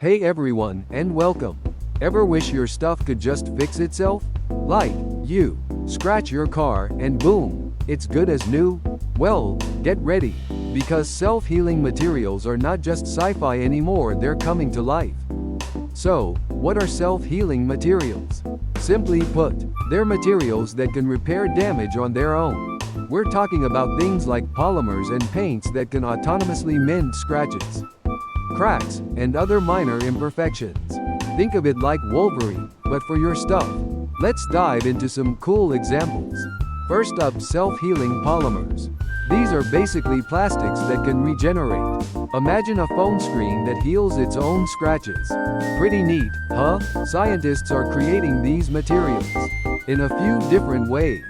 Hey everyone, and welcome. Ever wish your stuff could just fix itself? Like, you scratch your car and boom, it's good as new? Well, get ready, because self-healing materials are not just sci-fi anymore, they're coming to life. So, what are self-healing materials? Simply put, they're materials that can repair damage on their own. We're talking about things like polymers and paints that can autonomously mend scratches, cracks, and other minor imperfections. Think of it like Wolverine, but for your stuff. Let's dive into some cool examples. First up, self-healing polymers. These are basically plastics that can regenerate. Imagine a phone screen that heals its own scratches. Pretty neat, huh? Scientists are creating these materials in a few different ways.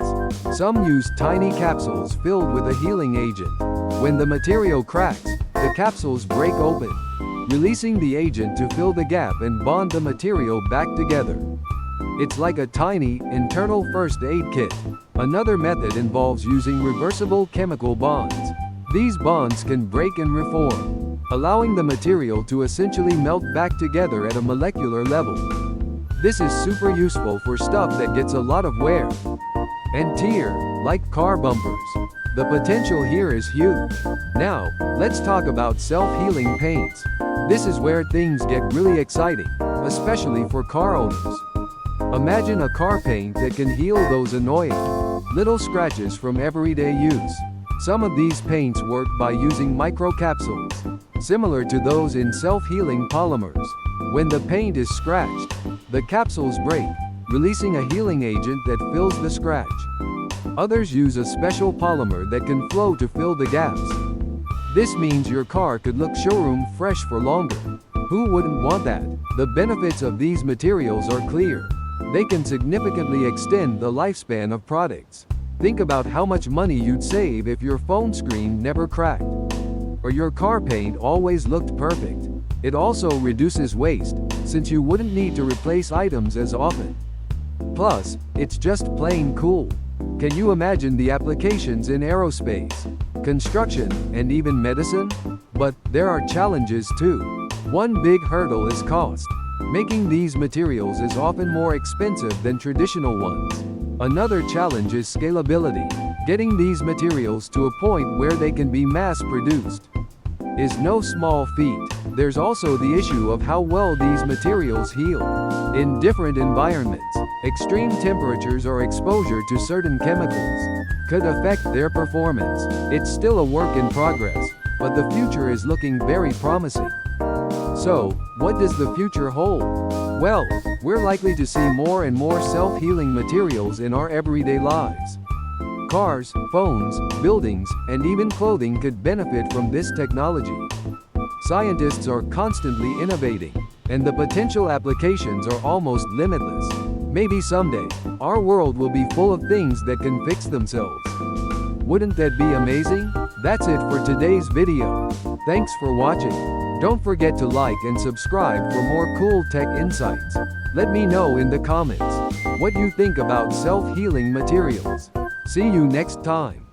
Some use tiny capsules filled with a healing agent. When the material cracks, the capsules break open, releasing the agent to fill the gap and bond the material back together. It's like a tiny, internal first aid kit. Another method involves using reversible chemical bonds. These bonds can break and reform, allowing the material to essentially melt back together at a molecular level. This is super useful for stuff that gets a lot of wear and tear, like car bumpers. The potential here is huge. Now, let's talk about self-healing paints. This is where things get really exciting, especially for car owners. Imagine a car paint that can heal those annoying little scratches from everyday use. Some of these paints work by using microcapsules, similar to those in self-healing polymers. When the paint is scratched, the capsules break, releasing a healing agent that fills the scratch. Others use a special polymer that can flow to fill the gaps. This means your car could look showroom fresh for longer. Who wouldn't want that? The benefits of these materials are clear. They can significantly extend the lifespan of products. Think about how much money you'd save if your phone screen never cracked, or your car paint always looked perfect. It also reduces waste, since you wouldn't need to replace items as often. Plus, it's just plain cool. Can you imagine the applications in aerospace, construction, and even medicine? But there are challenges too. One big hurdle is cost. Making these materials is often more expensive than traditional ones. Another challenge is scalability. Getting these materials to a point where they can be mass-produced is no small feat. There's also the issue of how well these materials heal in different environments. Extreme temperatures or exposure to certain chemicals could affect their performance. It's still a work in progress, but the future is looking very promising. So, what does the future hold? Well, we're likely to see more and more self-healing materials in our everyday lives. Cars, phones, buildings, and even clothing could benefit from this technology. Scientists are constantly innovating, and the potential applications are almost limitless. Maybe someday, our world will be full of things that can fix themselves. Wouldn't that be amazing? That's it for today's video. Thanks for watching. Don't forget to like and subscribe for more cool tech insights. Let me know in the comments what you think about self-healing materials. See you next time.